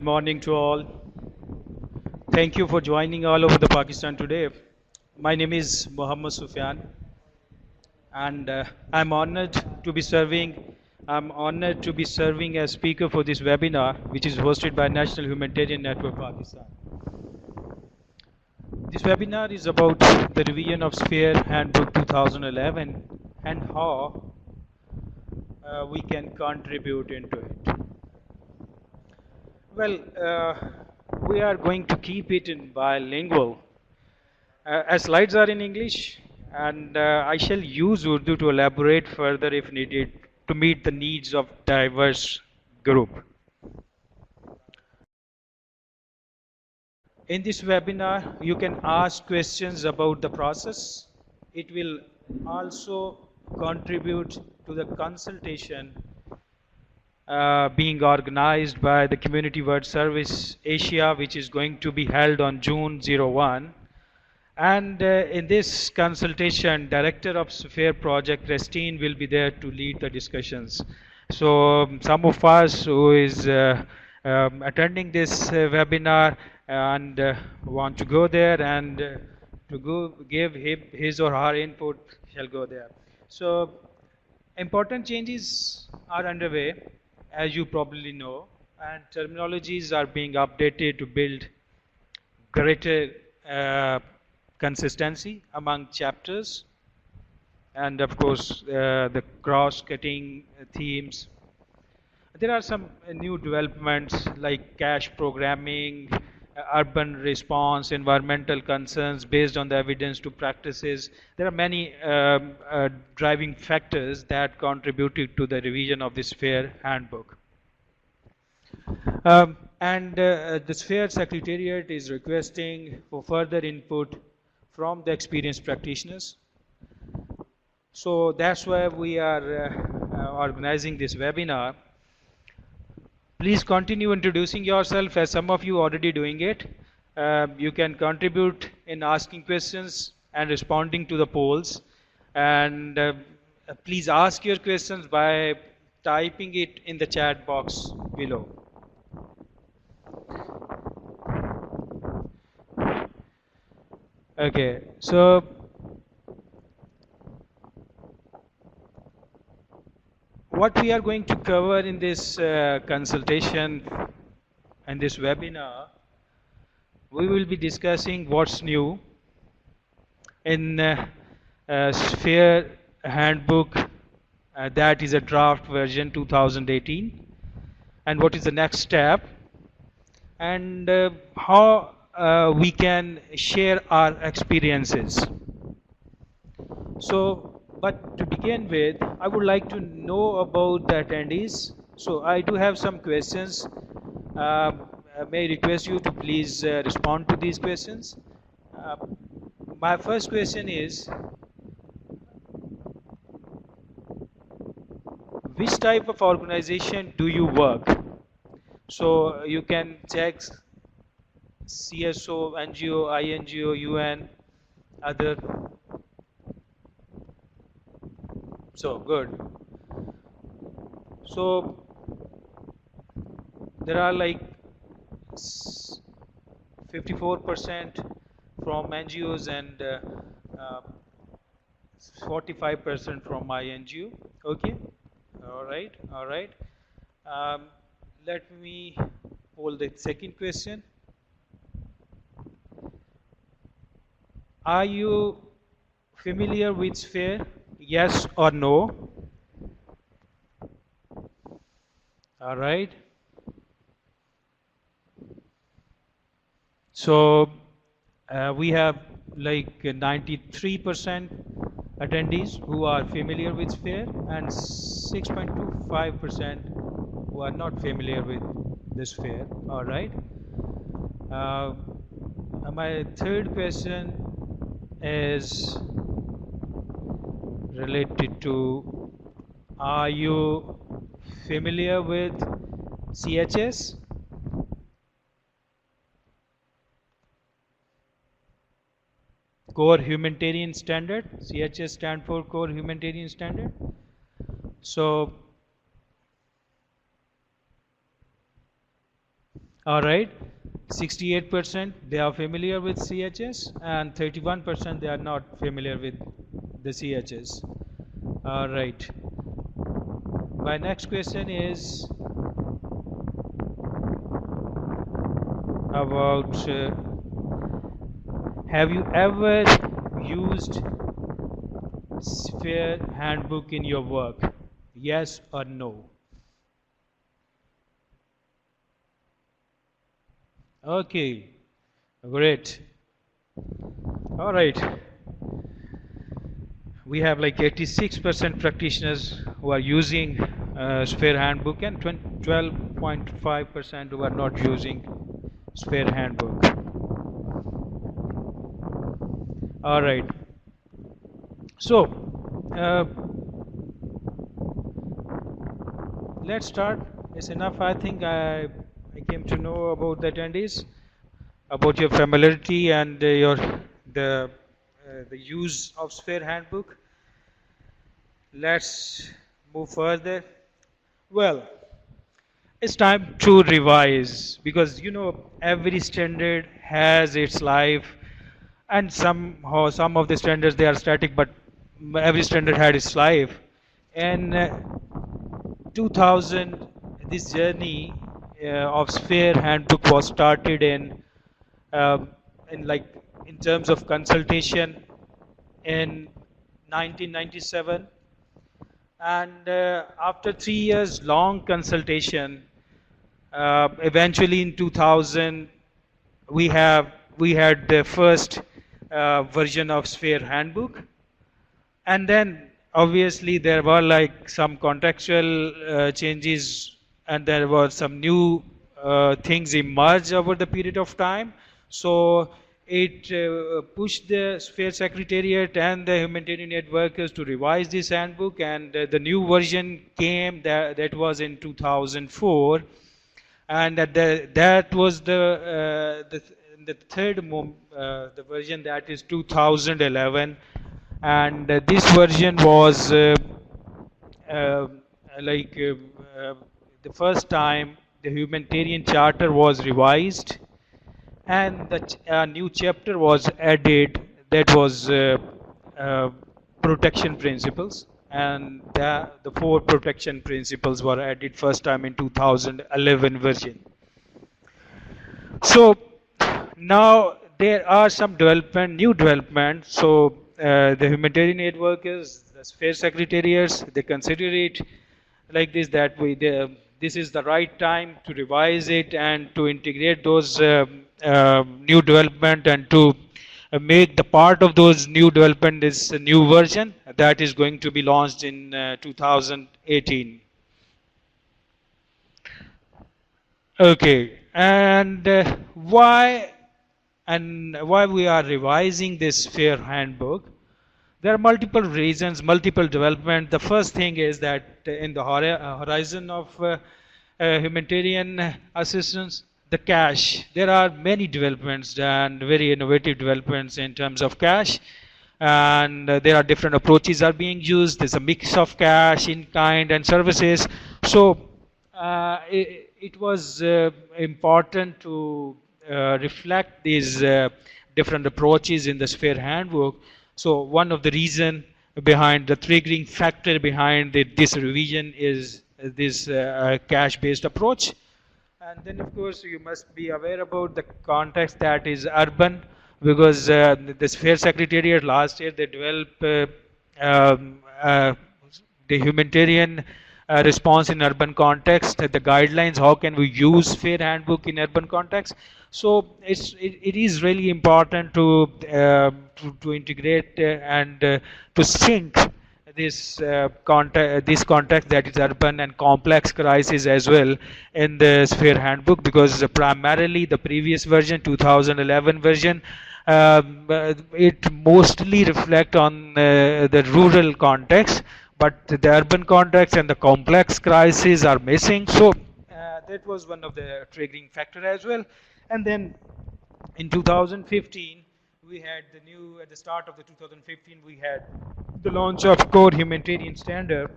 Morning to all. Thank you for joining all over the Pakistan today. My name is Muhammad Sufyan, and I'm honored to be serving. I'm honored to be serving as speaker for this webinar, which is hosted by National Humanitarian Network Pakistan. This webinar is about the revision of Sphere Handbook 2011 and how we can contribute into it. Well, we are going to keep it in bilingual. As slides are in English, and I shall use Urdu to elaborate further if needed to meet the needs of diverse group. In this webinar, you can ask questions about the process. It will also contribute to the consultation being organized by the Community World Service Asia, which is going to be held on June 01. And in this consultation, Director of Sphere Project, Christine, will be there to lead the discussions. So some of us who is attending this webinar and want to go there and to go give his or her input shall go there. So important changes are underway, as you probably know, and terminologies are being updated to build greater consistency among chapters, and of course the cross-cutting themes. There are some new developments like cache programming, urban response, environmental concerns based on the evidence to practices. There are many driving factors that contributed to the revision of this FAIR handbook. And the Sphere Secretariat is requesting for further input from the experienced practitioners. So that's why we are organizing this webinar. Please continue introducing yourself, as some of you already doing it. You can contribute in asking questions and responding to the polls. And please ask your questions by typing it in the chat box below. Okay, so what we are going to cover in this consultation and this webinar, we will be discussing what's new in Sphere Handbook, that is a draft version 2018, and what is the next step, and how we can share our experiences. So, but to begin with, I would like to know about the attendees. So I do have some questions. I may request you to please respond to these questions. Uh, my first question is, which type of organization do you work? So you can check CSO, NGO, INGO, UN, other. So good. So there are like 54% from NGOs and 45% from INGO. Okay. All right. All right. Um, let me hold the second question. Are you familiar with Sphere? Yes or no? All right. So we have like 93% attendees who are familiar with Sphere and 6.25% who are not familiar with this Sphere. All right. Uh, my third question is related to, are you familiar with CHS? Core Humanitarian Standard. CHS stand for Core Humanitarian Standard. So All right. 68% they are familiar with CHS and 31% they are not familiar with the CHS. All right. My next question is about have you ever used Sphere handbook in your work? Yes or no? Okay, great. All right. We have like 86% practitioners who are using Sphere handbook and 12.5% who are not using Sphere handbook. All right. So, uh, let's start. It's enough. I think I came to know about the attendees, about your familiarity and the use of Sphere handbook. Let's move further. Well, it's time to revise because every standard has its life, and somehow some of the standards they are static, but every standard had its life. And 2000, this journey of Sphere handbook was started um, in like in terms of consultation in 1997, and after 3 years long consultation, eventually in 2000 we have we had the first version of Sphere handbook, and then obviously there were like some contextual changes, and there were some new things emerged over the period of time. So it pushed the Sphere Secretariat and the humanitarian aid workers to revise this handbook, and the new version came that was in 2004, and that was the third the version, that is 2011, and this version was uh, like the first time the humanitarian charter was revised, and the new chapter was added, that was uh, protection principles, and the four protection principles were added first time in 2011 version. So now there are some new development. So the humanitarian aid workers, the sphere secretariats, they consider it like this, that this is the right time to revise it and to integrate those new development, and to make the part of those new development is a new version that is going to be launched in 2018. Okay, and why we are revising this fair handbook? There are multiple reasons, multiple development. The first thing is that in the horizon of humanitarian assistance, the cash. There are many developments and very innovative developments in terms of cash, and there are different approaches are being used. There's a mix of cash, in kind, and services. So it was important to reflect these different approaches in the Sphere handbook. So one of the reason behind the triggering factor behind this revision is this cash-based approach. And then, of course, you must be aware about the context that is urban, because the Sphere Secretariat last year they developed the humanitarian response in urban context, the guidelines, how can we use Fair handbook in urban context. So it is really important to integrate and to sync this context, that is urban and complex crisis as well, in the Sphere handbook, because primarily the previous version 2011 version, it mostly reflect on the rural context, but the urban context and the complex crises are missing. So that was one of the triggering factor as well. And then in 2015 we had at the start of the 2015 we had the launch of core humanitarian standard,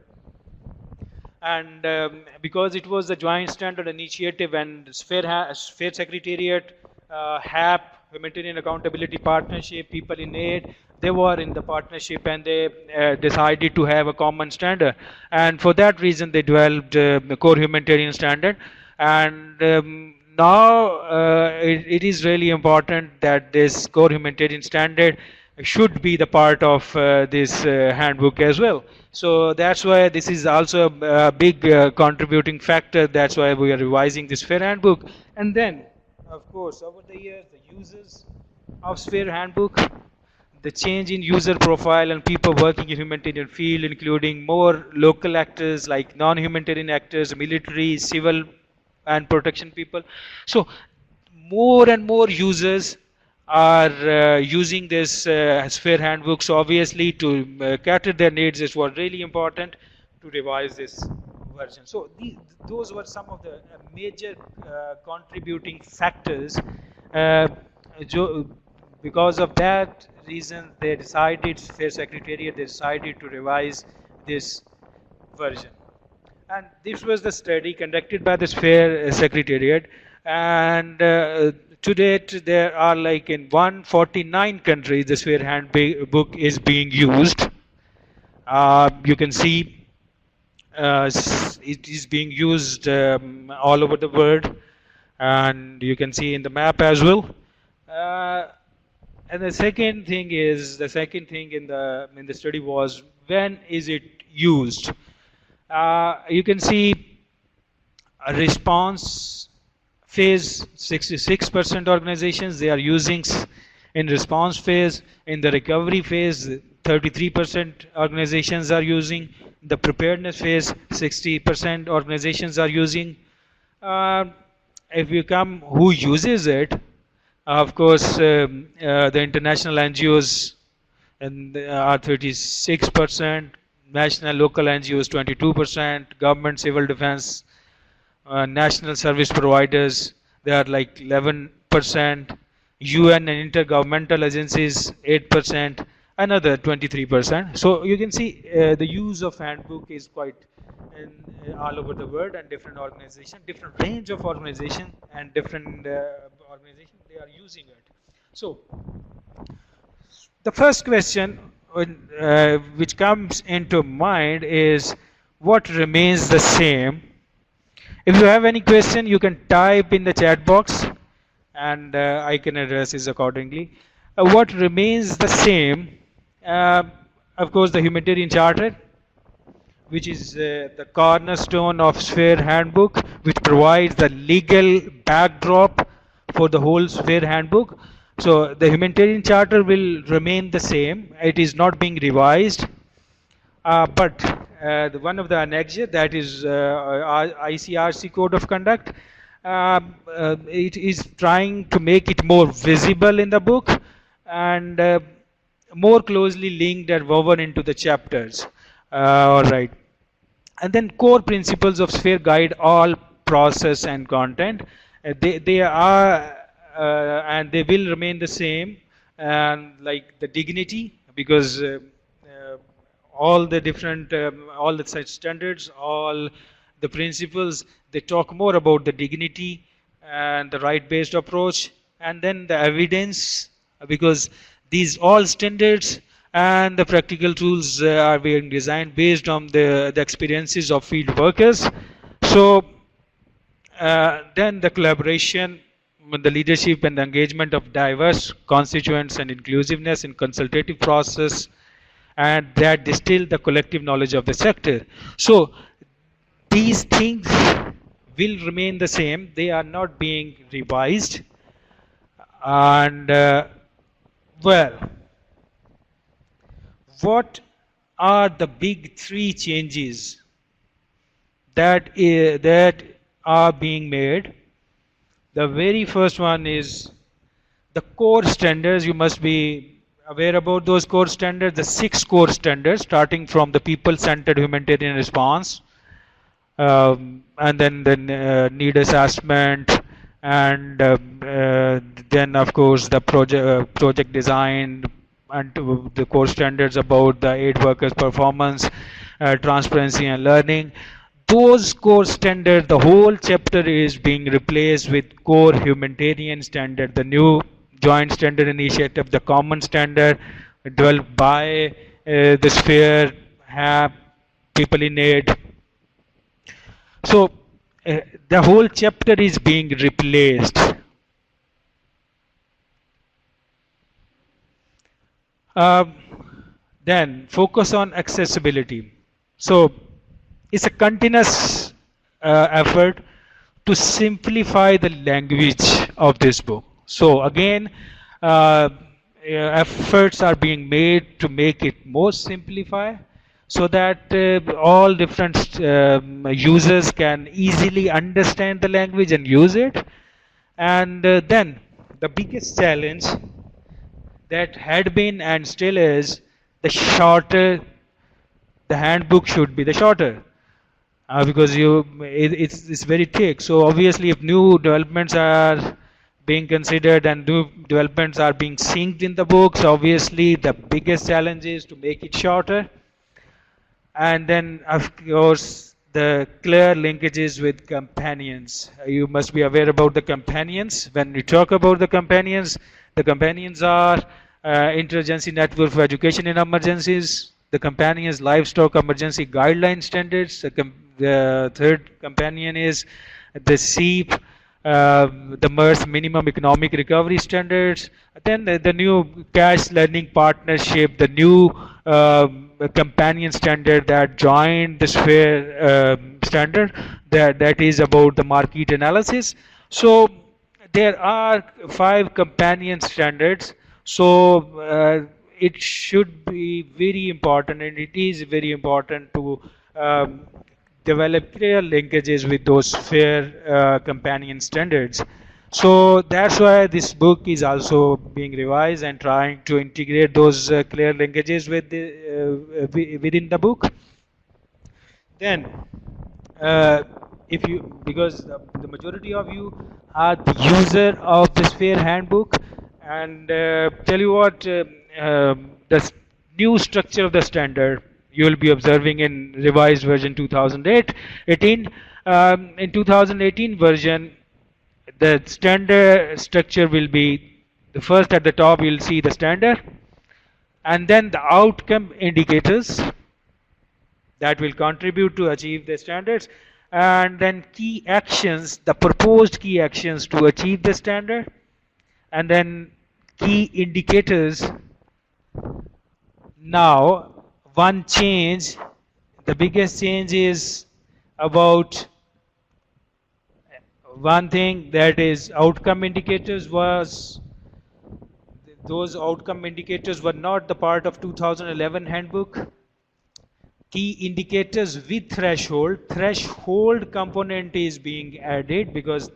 And because it was the joint standard initiative and Sphere Secretariat, HAP, Humanitarian Accountability Partnership, people in aid, they were in the partnership and they decided to have a common standard. And for that reason, they developed the core humanitarian standard. And now it is really important that this core humanitarian standard should be the part of this handbook as well. So that's why this is also a big contributing factor. That's why we are revising this Sphere handbook. And then, of course, over the years, the users of Sphere handbook, the change in user profile and people working in humanitarian field, including more local actors like non-humanitarian actors, military, civil, and protection people. So more and more users are using this Sphere handbook. So obviously, to cater their needs is what really important to revise this version. So those were some of the major contributing factors. Uh, because of that reason, they decided, Sphere Secretariat, they decided to revise this version. And this was the study conducted by the Sphere Secretariat. And to date, there are like in 149 countries, the Sphere handbook is being used. You can see it is being used all over the world, and you can see in the map as well. Uh, and the second thing in the study was, when is it used? You can see a response phase, 66% organizations they are using in response phase. In the recovery phase, 33% organizations are using. The preparedness phase, 60% organizations are using. Uh, if you come who uses it, of course, the international NGOs and are 36%, national local NGOs 22%, government civil defense, national service providers they are like 11%, UN and intergovernmental agencies 8%, another 23%. So you can see the use of handbook is quite in, all over the world, and different organization, different range of organization, and different organization they are using it. So the first question which comes into mind is, what remains the same? If you have any question, you can type in the chat box, and I can address it accordingly. What remains the same? Uh, of course, the humanitarian charter, which is the cornerstone of Sphere handbook, which provides the legal backdrop for the whole Sphere handbook. So the humanitarian charter will remain the same. It is not being revised. But one of the annexure, that is ICRC Code of Conduct, it is trying to make it more visible in the book and more closely linked and woven into the chapters. All right. And then core principles of Sphere guide all process and content. They are and they will remain the same, and like the dignity, because all the different all the such standards, all the principles, they talk more about the dignity and the right based approach, and then the evidence, because these all standards and the practical tools are being designed based on the experiences of field workers. So then the collaboration with the leadership and the engagement of diverse constituents and inclusiveness in consultative process, and that distill the collective knowledge of the sector. So these things will remain the same. They are not being revised. And well, what are the big three changes that are being made? The very first one is the core standards. You must be aware about those core standards, the 6 core standards, starting from the people-centered humanitarian response, and then need assessment, and then of course the project design, and the core standards about the aid workers' performance, transparency and learning. those core standards, the whole chapter is being replaced with core humanitarian standard, the new joint standard initiative, the common standard developed by the sphere, have people in need. So the whole chapter is being replaced. Um, then focus on accessibility. So it's a continuous effort to simplify the language of this book. So again, efforts are being made to make it more simplify so that all different users can easily understand the language and use it. And then the biggest challenge that had been and still is the shorter the handbook should be the shorter because it's very thick. So obviously if new developments are being considered and new developments are being synced in the books, obviously the biggest challenge is to make it shorter. And then of course the clear linkages with companions. You must be aware about the companions. When we talk about the companions are interagency network for education in emergencies, the companions livestock emergency guideline standards, the third companion is the SEEP, the MERS minimum economic recovery standards, then the new cash learning partnership, the new companion standard that joined the sphere standard that is about the market analysis. So there are 5 companion standards. So it should be very important, and it is very important to um, develop clear linkages with those fair companion standards. So that's why this book is also being revised and trying to integrate those clear linkages with within the book. Then, if you, because the majority of you are the user of the Sphere handbook, and tell you what, the new structure of the standard you will be observing in revised version 2018. In 2018 version, the standard structure will be the first at the top. You'll see the standard, and then the outcome indicators that will contribute to achieve the standards, and then key actions, the proposed key actions to achieve the standard, and then key indicators. Now one change, the biggest change is about one thing, that is outcome indicators. Was those outcome indicators were not the part of 2011 handbook. Key indicators with threshold component is being added, because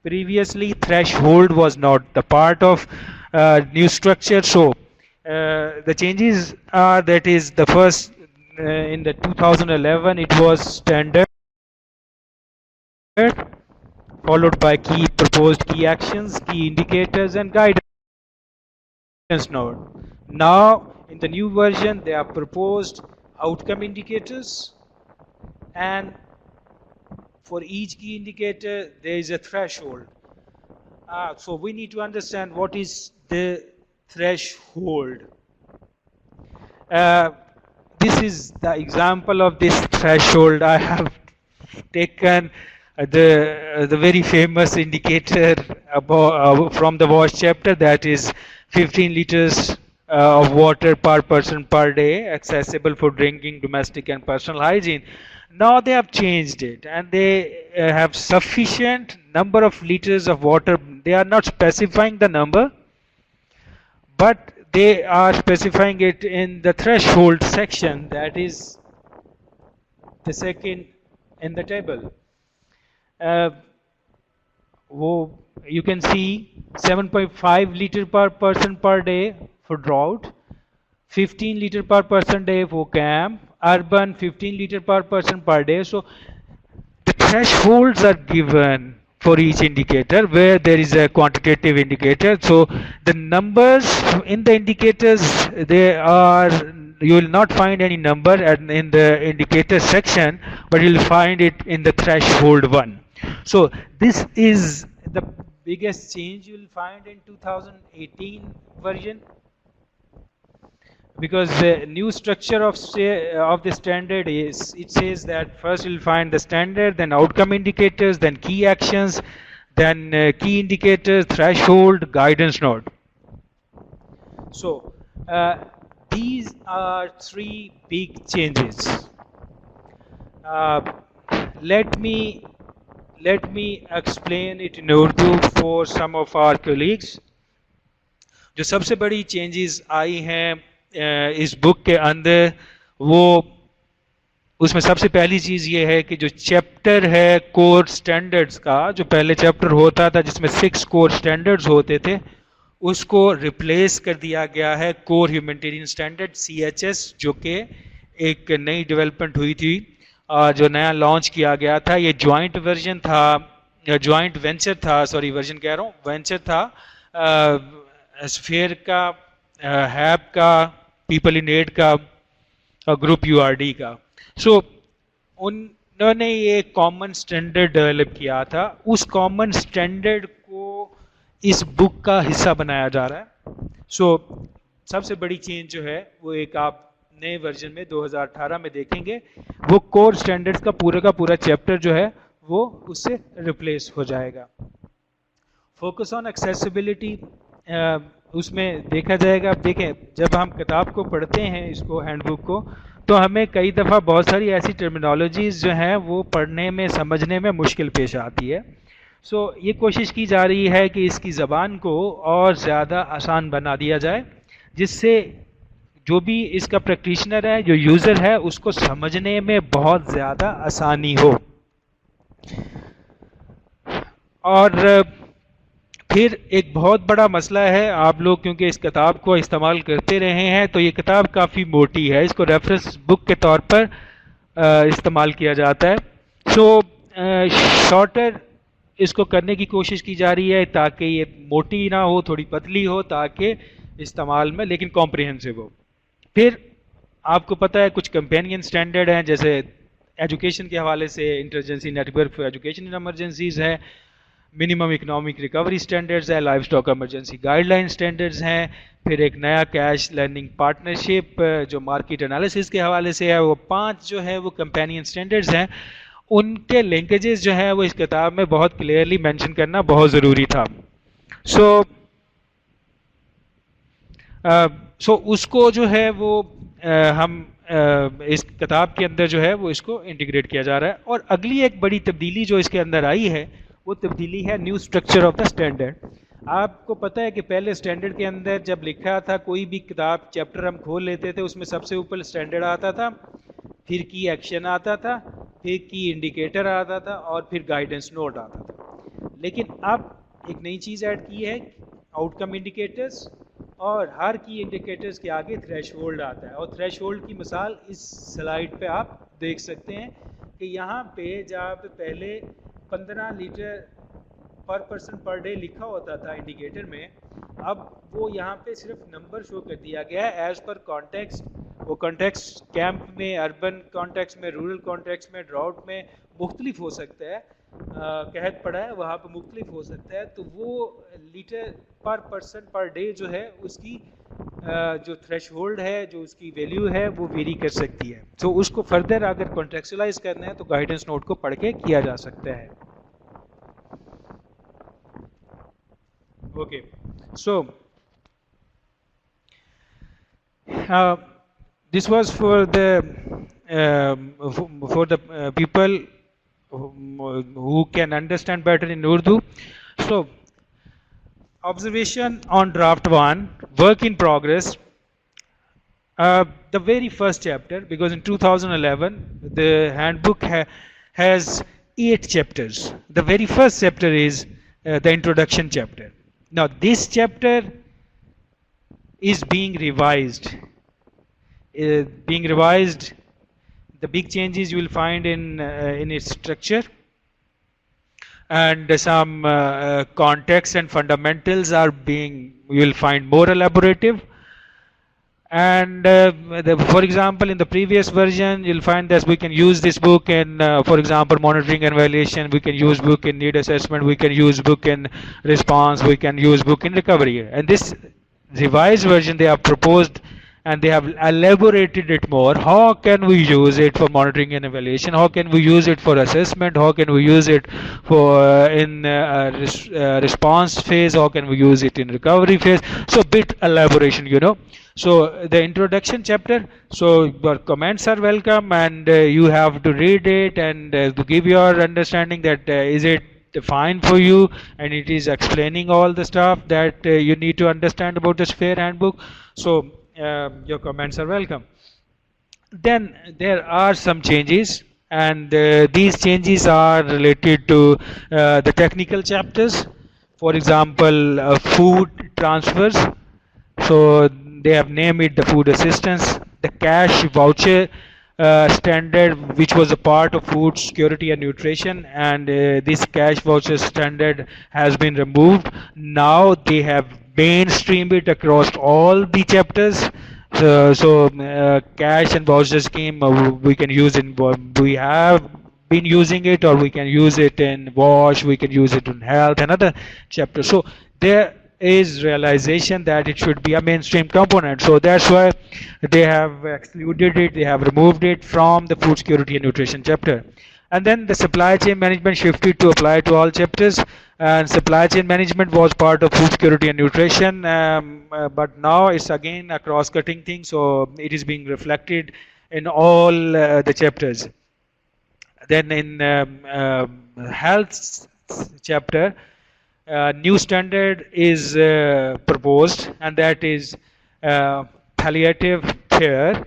previously threshold was not the part of new structure. So the changes are, that is the first in the 2011 it was standard, followed by key proposed key actions, key indicators, and guidance node. Now in the new version they are proposed outcome indicators, and for each key indicator there is a threshold. So we need to understand what is the threshold. This is the example of this threshold. I have taken the very famous indicator about, from the wash chapter, that is 15 liters of water per person per day, accessible for drinking, domestic and personal hygiene. Now they have changed it, and they have sufficient number of liters of water. They are not specifying the number, but they are specifying it in the threshold section, that is the second in the table. Uh, you can see 7.5 liter per person per day for drought, 15 liter per person day for camp, urban 15 liter per person per day. So the thresholds are given for each indicator, where there is a quantitative indicator. So the numbers in the indicators, they are, you will not find any number in the indicator section, but you'll find it in the threshold one. So this is the biggest change you'll find in 2018 version, because the new structure of the standard is, it says that first you'll find the standard, then outcome indicators, then key actions, then key indicators, threshold, guidance node. So these are three big changes. uh, let me explain it in Urdu for some of our colleagues. जो सबसे बड़ी changes आई हैं इस book के अंदर, वो उसमें सबसे पहली चीज़ ये है कि जो चैप्टर है कोर स्टैंडर्ड्स का, जो पहले चैप्टर होता था जिसमें 6 कोर स्टैंडर्ड्स होते थे, उसको रिप्लेस कर दिया गया है कोर ह्यूमैनिटेरियन स्टैंडर्ड CHS, जो कि एक नई डेवलपमेंट हुई थी, जो नया लॉन्च किया गया था. ये जॉइंट वर्जन था, जॉइंट वेंचर था, सॉरी वर्जन कह रहा हूँ, वेंचर था स्फेयर का, हैब का, पीपल इन एड का और ग्रुप URD का. सो उन्होंने ये कॉमन स्टैंडर्ड डेवलप किया था. उस कॉमन स्टैंडर्ड को इस बुक का हिस्सा बनाया जा रहा है. सो सबसे बड़ी चेंज जो है वो एक आप नए वर्जन में 2018 में देखेंगे, वो कोर स्टैंडर्ड्स का पूरा चैप्टर जो है वो उससे रिप्लेस हो जाएगा. फोकस ऑन एक्सेसिबिलिटी, उसमें देखा जाएगा. आप देखें, जब हम किताब को पढ़ते हैं, इसको हैंडबुक को, तो हमें कई दफ़ा बहुत सारी ऐसी टर्मिनोलॉजीज़ जो हैं वो पढ़ने में, समझने में मुश्किल पेश आती है. सो ये कोशिश की जा रही है कि इसकी ज़बान को और ज़्यादा आसान बना दिया जाए, जिससे जो भी इसका प्रैक्टिशनर है, जो यूज़र है, उसको समझने में बहुत ज़्यादा आसानी हो. और फिर एक बहुत बड़ा मसला है, आप लोग क्योंकि इस किताब को इस्तेमाल करते रहे हैं, तो ये किताब काफ़ी मोटी है, इसको रेफरेंस बुक के तौर पर इस्तेमाल किया जाता है. सो शॉर्टर इसको करने की कोशिश की जा रही है ताकि ये मोटी ना हो, थोड़ी पतली हो, ताकि इस्तेमाल में लेकिन कॉम्प्रिहेंसिव हो. फिर आपको पता है कुछ कंपेनियन स्टैंडर्ड हैं, जैसे एजुकेशन के हवाले से interagency network for education in emergencies है, मिनिमम इकोनॉमिक रिकवरी स्टैंडर्ड्स है, life stock emergency guideline standards हैं. फिर एक नया कैश लर्निंग पार्टनरशिप जो मार्केट एनालिसिस के हवाले से है. वो 5 जो है वो कंपेनियन स्टैंडर्ड्स हैं. उनके लिंकेजेस जो है वो इस किताब में बहुत क्लियरली मेंशन करना बहुत ज़रूरी था. सो उसको जो है वो हम इस किताब के अंदर जो है वो इसको इंटीग्रेट किया जा रहा है. और अगली एक बड़ी तब्दीली जो इसके अंदर आई है, वो तब्दीली है new structure of the standard. आपको पता है कि पहले स्टैंडर्ड के अंदर जब लिखा था, कोई भी किताब चैप्टर हम खोल लेते थे, उसमें सबसे ऊपर स्टैंडर्ड आता था, फिर की एक्शन आता था, फिर की इंडिकेटर आता था, और फिर गाइडेंस नोट आता था. लेकिन अब एक नई चीज़ ऐड की है, आउटकम इंडिकेटर्स, और हर की इंडिकेटर्स के आगे थ्रेशहोल्ड आता है. और थ्रेशहोल्ड की मिसाल इस स्लाइड पे आप देख सकते हैं कि यहाँ पे जहाँ पे पहले 15 लीटर पर पर्सन पर डे लिखा होता था इंडिकेटर में, अब वो यहाँ पे सिर्फ नंबर शो कर दिया गया है एज पर कॉन्टेक्स्ट. वो कॉन्टेक्स्ट कैंप में, अर्बन कॉन्टेक्स्ट में, रूरल कॉन्टेक्स्ट में, ड्राउट में मुख्तलिफ हो सकता है, कहत पड़ा है वहाँ पे मुख्तलिफ हो सकता है. तो वो लीटर पर पर्सन पर डे जो है उसकी जो थ्रेशहोल्ड है, जो उसकी वैल्यू है, वो वेरी कर सकती है. तो उसको फर्दर अगर कॉन्टेक्चुअलाइज करना है तो गाइडेंस नोट को पढ़ के किया जा सकता है. Okay, so this was for the people who can understand better in Urdu. So observation on draft 1, work in progress. The very first chapter, because in 2011 the handbook has 8 chapters. The very first chapter is the introduction chapter. Now this chapter is being revised. The big changes you will find in its structure, and some context and fundamentals are being, you will find more elaborative. And for example, in the previous version, you'll find that we can use this book in, for example, monitoring and evaluation. We can use book in need assessment. We can use book in response. We can use book in recovery. And this revised version they have proposed, and they have elaborated it more. How can we use it for monitoring and evaluation? How can we use it for assessment? How can we use it for in response phase? How can we use it in recovery phase? So bit elaboration, you know. So the introduction chapter. So your comments are welcome, and you have to read it and to give your understanding that is it fine for you, and it is explaining all the stuff that you need to understand about the sphere handbook. So your comments are welcome. Then there are some changes, and these changes are related to the technical chapters. For example, food transfers. So they have named it the food assistance, the cash voucher standard, which was a part of food security and nutrition, and this cash voucher standard has been removed. Now they have mainstreamed it across all the chapters. So cash and voucher scheme we can use in, we have been using it, or we can use it in wash, we can use it in health and other chapters. So there is realization that it should be a mainstream component. So that's why they have excluded it, they have removed it from the food security and nutrition chapter. And then the supply chain management shifted to apply to all chapters. And supply chain management was part of food security and nutrition, but now it's again a cross-cutting thing. So it is being reflected in all the chapters. Then in health chapter, new standard is proposed, and that is palliative care.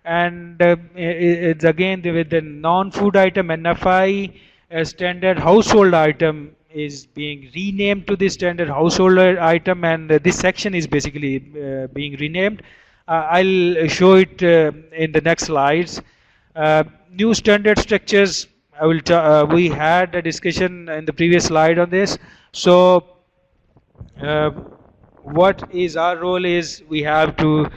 And it's again with the non-food item NFI standard household item is being renamed to the standard household item, and this section is basically being renamed. I'll show it in the next slides. New standard structures. We had a discussion in the previous slide on this. So uh, what is our role is we have to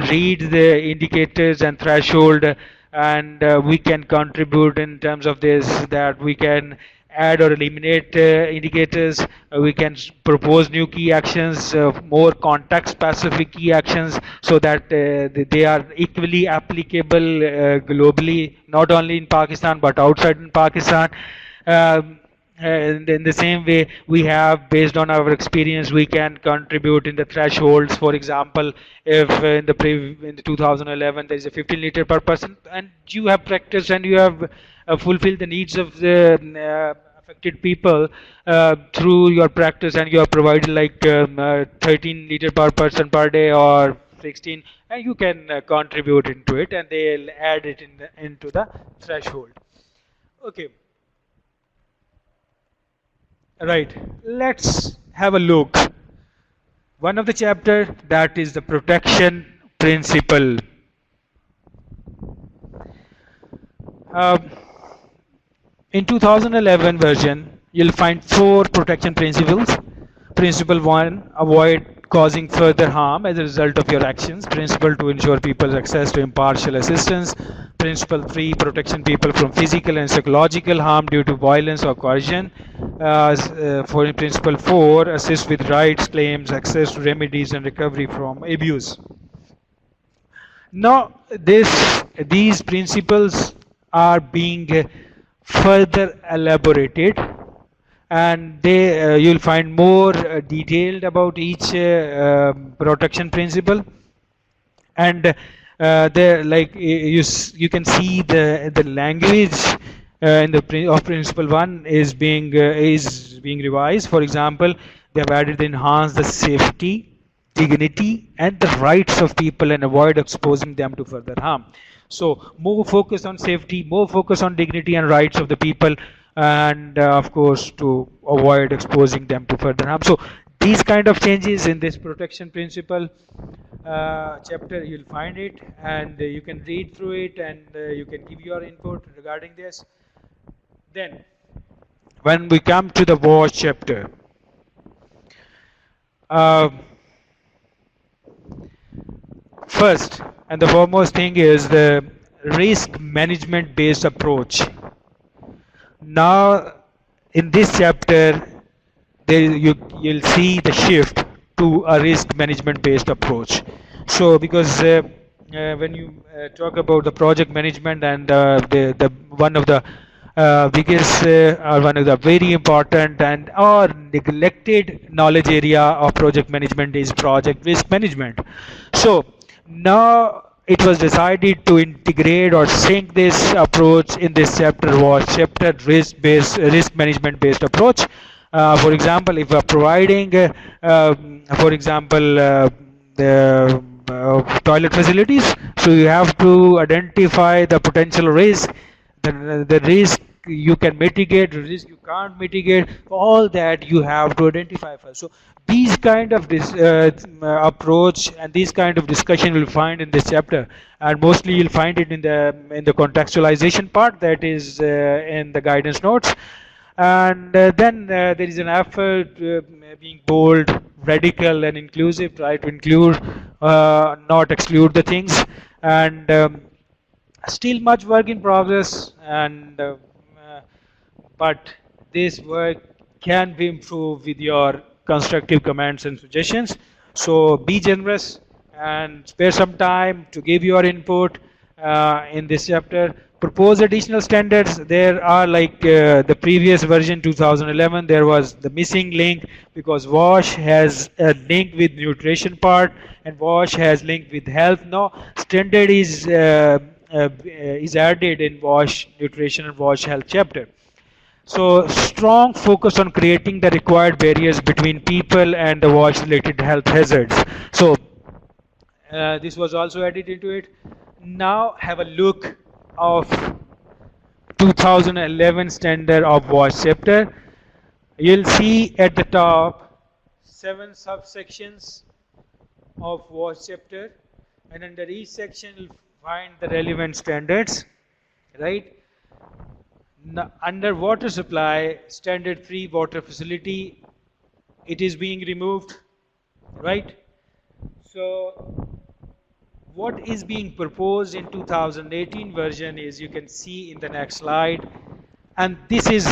read the indicators and threshold, and we can contribute in terms of this, that we can add or eliminate indicators. We can propose new key actions, more context specific key actions, so that they are equally applicable globally, not only in Pakistan but outside in Pakistan. And in the same way, we have, based on our experience, we can contribute in the thresholds. For example, if in the 2011 there is a 15 liter per person, and you have practiced and you have fulfilled the needs of the affected people through your practice, and you have provided like 13 liter per person per day or 16, and you can contribute into it, and they'll add it into the threshold. Okay. Right, let's have a look. One of the chapter, that is the protection principle. Uh, in 2011 version, you'll find 4 protection principles. Principle 1, avoid causing further harm as a result of your actions. Principle 2, ensure people's access to impartial assistance. Principle 3, protection people from physical and psychological harm due to violence or coercion. For principle 4, assist with rights, claims, access to remedies and recovery from abuse. Now, these principles are being further elaborated, and you'll find more detailed about each protection principle. And there, like you can see the language in the of principle 1 is being revised. For example, they have added enhance the safety, dignity and the rights of people and avoid exposing them to further harm. So more focus on safety, more focus on dignity and rights of the people, and of course to avoid exposing them to further harm. So these kind of changes in this protection principle chapter, you'll find it, and you can read through it, and you can give your input regarding this. Then when we come to the WASH chapter, uh, first and the foremost thing is the risk management based approach. Now, in this chapter, you'll see the shift to a risk management based approach. So, because when you talk about the project management and the one of the biggest or one of the very important and or neglected knowledge area of project management is project risk management. So now it was decided to integrate or sync this approach in this chapter was chapter risk management based approach. For example, if we are providing for example the toilet facilities, so you have to identify the potential risk, the risk you can mitigate, the risk you can't mitigate, all that you have to identify first. So these kind of this approach and these kind of discussion you'll find in this chapter, and mostly you'll find it in the contextualization part that is in the guidance notes. And then there is an effort being bold, radical, and inclusive, try to include, not exclude the things, and still much work in progress. And but this work can be improved with your constructive comments and suggestions. So be generous and spare some time to give your input in this chapter. Propose additional standards. There are like the previous version 2011, there was the missing link because WASH has a link with nutrition part and WASH has link with health. Now standard is added in WASH nutrition and WASH health chapter. So strong focus on creating the required barriers between people and the WASH related health hazards. So this was also added into it. Now have a look of 2011 standard of WASH chapter. You'll see at the top 7 subsections of WASH chapter, and under each section you'll find the relevant standards, right? Now, under water supply, standard 3 water facility, it is being removed, right? So what is being proposed in 2018 version is, you can see in the next slide, and this is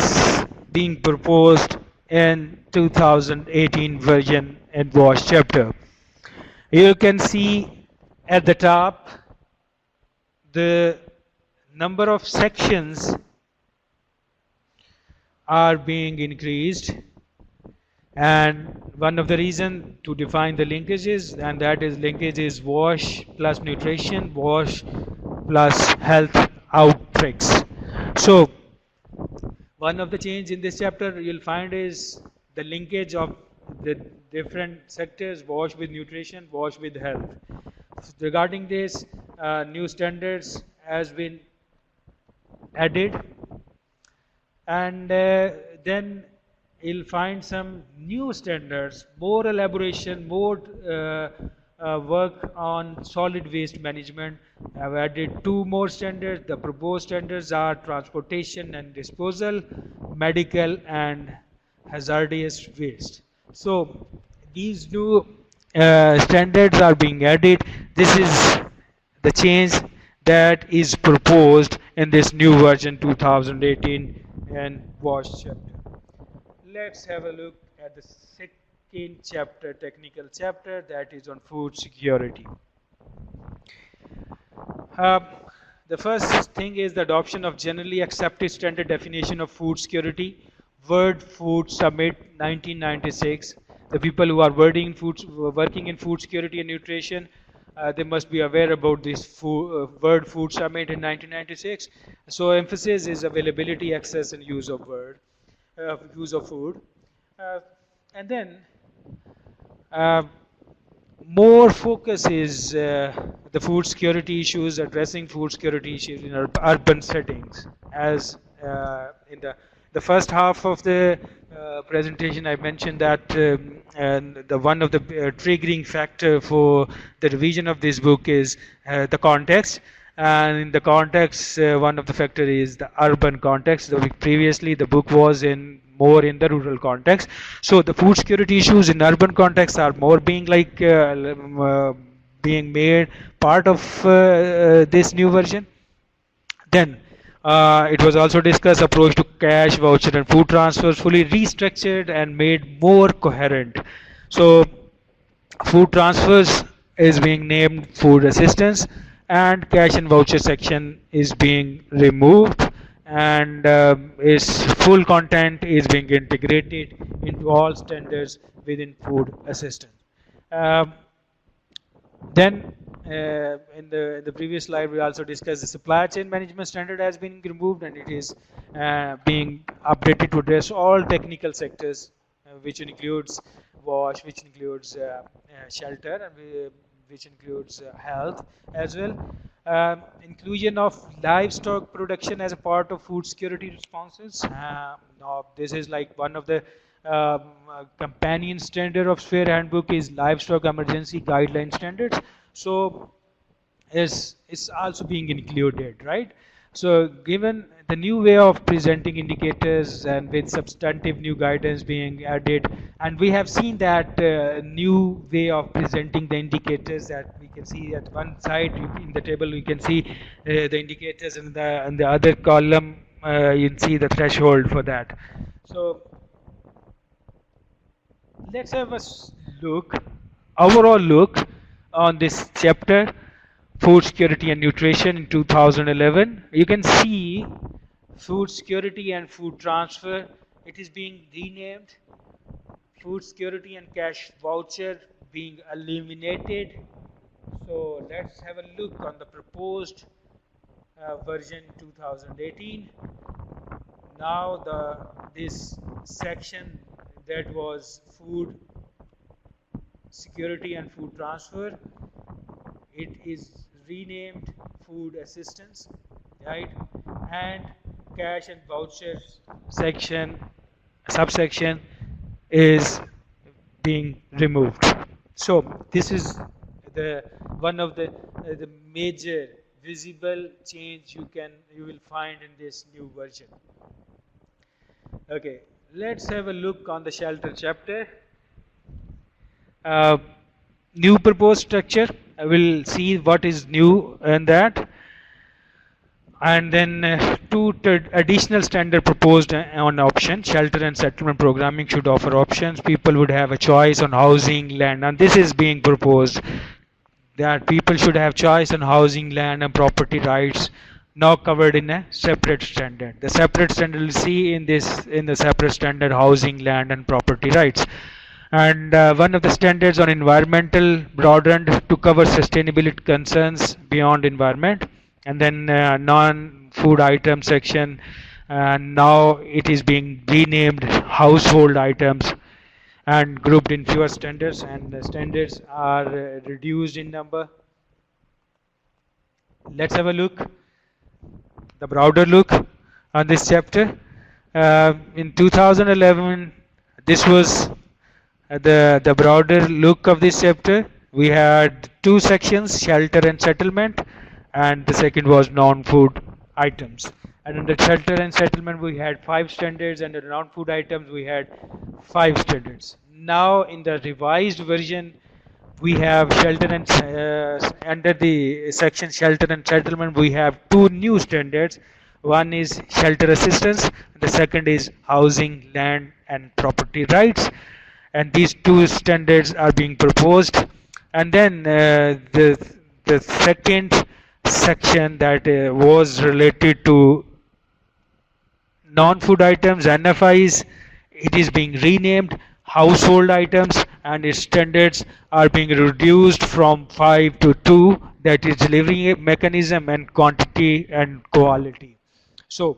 being proposed in 2018 version in WASH chapter. You can see at the top the number of sections are being increased, and one of the reason to define the linkages, and that is linkage is WASH plus nutrition, WASH plus health outbreaks. So one of the change in this chapter you'll find is the linkage of the different sectors, WASH with nutrition, WASH with health. Regarding this, new standards has been added, and then you'll find some new standards, more elaboration, more work on solid waste management. I've added 2 more standards. The proposed standards are transportation and disposal, medical and hazardous waste. So these new standards are being added. This is the change that is proposed in this new version 2018 and WASH chapter. Let's have a look at the second chapter, technical chapter, that is on food security. The first thing is the adoption of generally accepted standard definition of food security, World Food Summit 1996. The people who are working in food security and nutrition, they must be aware about this World Food Summit in 1996. So emphasis is availability, access, and use of food. And then more focus is the food security issues, addressing food security issues in urban settings. As in the first half of the presentation, I mentioned that and the one of the triggering factor for the revision of this book is the context. And in the context, one of the factor is the urban context. So previously, the book was in more in the rural context. So the food security issues in urban context are more being like being made part of this new version. Then it was also discussed approach to cash, voucher, and food transfers fully restructured and made more coherent. So food transfers is being named food assistance, and cash and voucher section is being removed, and its full content is being integrated into all standards within food assistance. Um, then, in the previous slide, we also discussed the supply chain management standard has been removed, and it is being updated to address all technical sectors, which includes wash, which includes shelter, and which includes health as well. Inclusion of livestock production as a part of food security responses. Now, this is like one of the companion standard of sphere handbook is livestock emergency guideline standards. So is also being included, right? So given the new way of presenting indicators and with substantive new guidance being added, and we have seen that new way of presenting the indicators, that we can see at one side in the table we can see the indicators, and the other column you can see the threshold for that. So let's have a overall look on this chapter, food security and nutrition in 2011. You can see food security and food transfer, it is being renamed. Food security and cash voucher being eliminated. So let's have a look on the proposed version 2018. Now this section that was food security and food transfer, it is renamed food assistance, right? And cash and vouchers section subsection is being removed. So this is the one of the major visible change you will find in this new version. Okay, let's have a look on the shelter chapter. Uh, New proposed structure. I will see what is new in that, and then two additional standard proposed on option. Shelter and settlement programming should offer options. People would have a choice on housing, land, and this is being proposed that people should have choice on housing, land, and property rights, now covered in a separate standard. The separate standard we'll see in the separate standard housing, land, and property rights. And one of the standards on environmental broadened to cover sustainability concerns beyond environment. And then non-food item section, now it is being renamed household items and grouped in fewer standards, and the standards are reduced in number. Let's have a look, the broader look on this chapter. In 2011, this was the broader look of this chapter. We had two sections, shelter and settlement, and the second was non-food items. And under shelter and settlement we had 5 standards, and under non-food items we had 5 standards. Now in the revised version we have shelter and under the section shelter and settlement we have 2 new standards. One is shelter assistance, the second is housing, land, and property rights, and these 2 standards are being proposed. And then the second section that was related to non-food items, NFIs, it is being renamed household items, and its standards are being reduced from 5 to 2, that is delivery mechanism and quantity and quality. So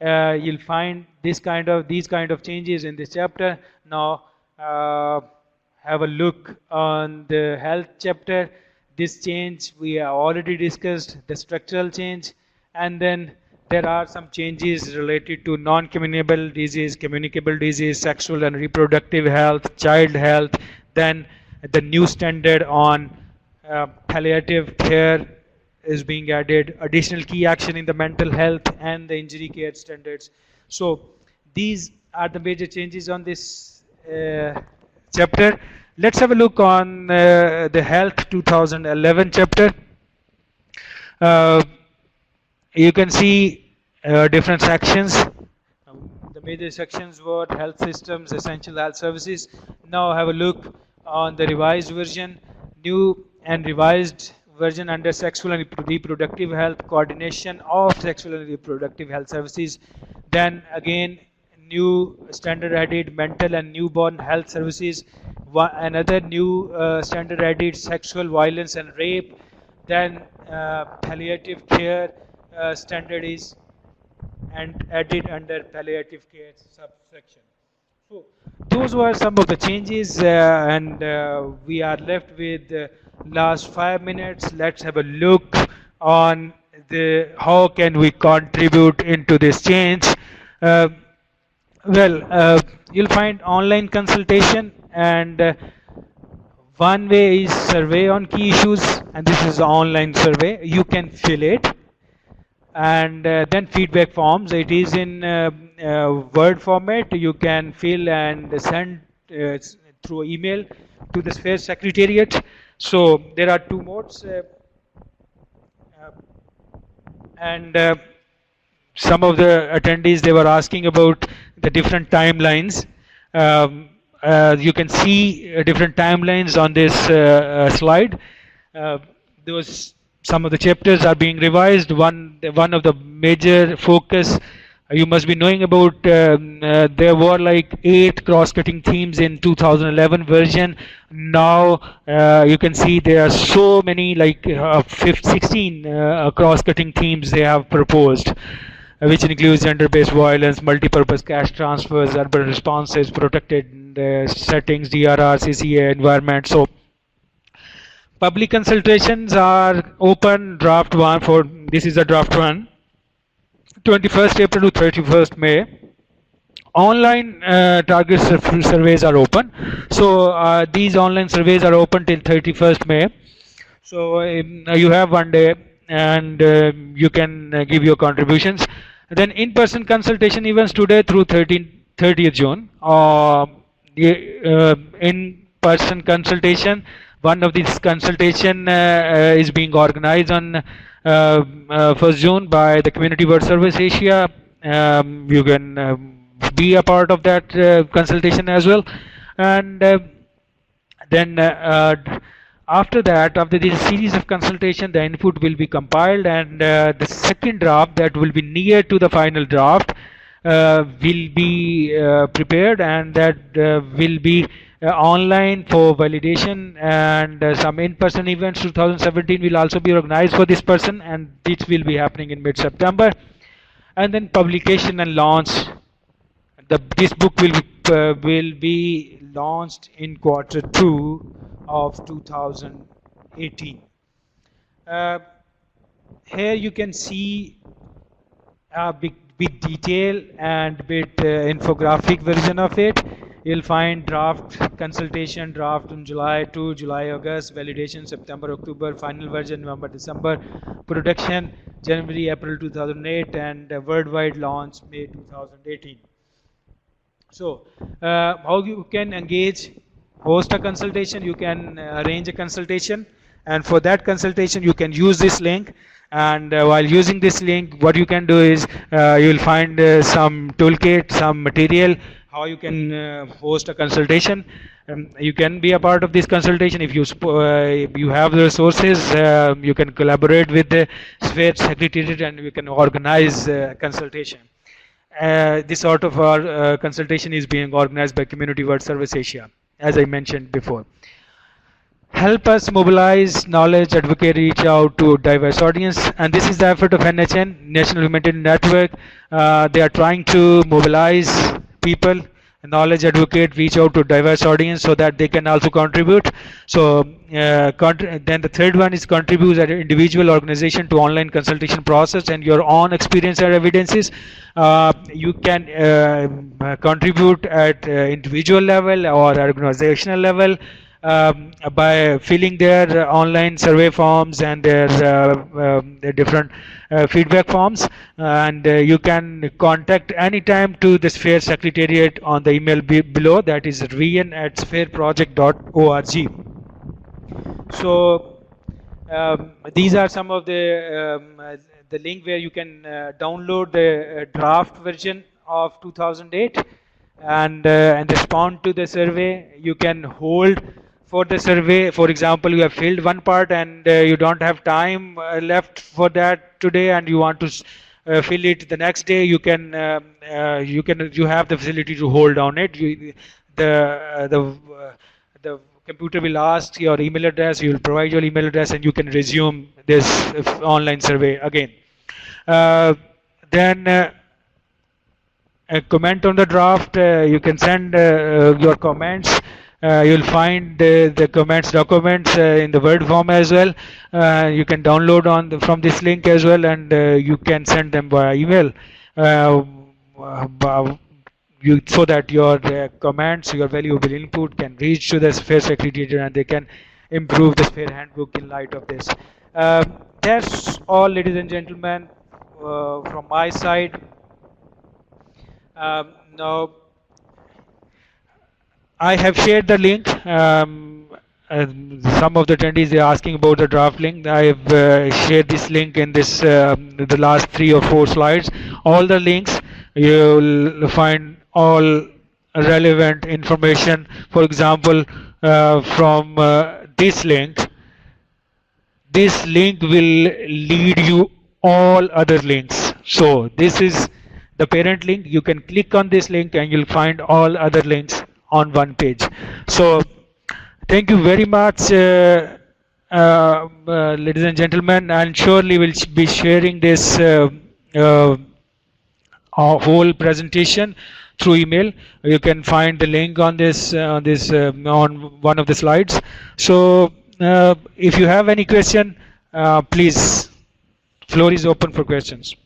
you'll find these kind of changes in this chapter. Now have a look on the health chapter. This change we have already discussed, the structural change, and then there are some changes related to non-communicable disease, communicable disease, sexual and reproductive health, child health. Then the new standard on palliative care is being added, additional key action in the mental health and the injury care standards. So these are the major changes on this chapter. Let's have a look on the Health 2011 chapter. Uh, you can see different sections. The major sections were health systems, essential health services. Now have a look on the revised version, new and revised version under sexual and reproductive health, coordination of sexual and reproductive health services. Then again, new standard added mental and newborn health services. Another new standard added sexual violence and rape. Then palliative care standard is and added under palliative care subsection. So those were some of the changes, and we are left with last 5 minutes. Let's have a look on the how can we contribute into this change. Uh, you'll find online consultation, and one way is survey on key issues, and this is an online survey. You can fill it, and then feedback forms. It is in Word format. You can fill and send through email to the Sphere Secretariat. So there are two modes, and some of the attendees, they were asking about the different timelines. You can see different timelines on this slide. Those some of the chapters are being revised. One of the major focus you must be knowing about, there were like 8 cross-cutting themes in 2011 version. Now you can see there are so many, like 16 cross-cutting themes they have proposed, which includes gender-based violence, multi-purpose cash transfers, urban responses, protected settings, DRR, CCA, environment. So public consultations are open. Draft 1 for this is a draft 1. 21st April to 31st May. Online target surveys are open. So these online surveys are open till 31st May. So you have 1 day, and you can give your contributions. Then in-person consultation events today through 30th June. In-person consultation, one of these consultation is being organized on 1st June by the Community World Service Asia. You can be a part of that consultation as well. And then after that, after this series of consultation, the input will be compiled, and the second draft that will be near to the final draft will be prepared, and that will be online for validation. And some in-person events 2017 will also be organized for this person, and this will be happening in mid-September. And then publication and launch. This book will be launched in Q2 of 2018. Here you can see a big detail and bit infographic version of it. You'll find draft consultation, draft in July to July, August, validation September, October, final version November, December, production January, April 2008, and worldwide launch May 2018. So how you can engage, host a consultation, you can arrange a consultation, and for that consultation you can use this link. And while using this link, what you can do is you will find some toolkit, some material, how you can host a consultation. You can be a part of this consultation if you have the resources. You can collaborate with the Sphere Secretariat, and you can organize consultation. This sort of consultation is being organized by Community World Service Asia, as I mentioned before. Help us mobilize knowledge, advocate, reach out to diverse audience, and this is the effort of NHN, National Humanitarian Network. They are trying to mobilize people, knowledge, advocate, reach out to diverse audience so that they can also contribute. So then the third one is contribute as an individual organization to online consultation process and your own experience and evidences. You can contribute at individual level or organizational level. by filling their online survey forms and their different feedback forms. And you can contact anytime to the Sphere Secretariat on the email below, that is rian@sphereproject.org. So these are some of the link where you can download the draft version of 2008 and respond to the survey. You can hold for the survey. For example, you have filled one part and you don't have time left for that today, and you want to fill it the next day. You have the facility to hold on it. The computer will ask your email address, you will provide your email address, and you can resume this online survey again. Then comment on the draft. You can send your comments. You'll find the comments documents in the Word form as well. You can download from this link as well, and you can send them via email. So that your comments, your valuable input can reach to the Sphere Secretariat and they can improve the Sphere handbook in light of this. That's all, ladies and gentlemen, from my side. Now, I have shared the link. Some of the attendees are asking about the draft link. I have shared this link in the last 3 or 4 slides. All the links, you'll find all relevant information. For example, from this link will lead you all other links. So this is the parent link. You can click on this link and you'll find all other links on one page. So thank you very much, ladies and gentlemen, and surely we'll be sharing this whole presentation through email. You can find the link on this on one of the slides. So if you have any question, please, floor is open for questions.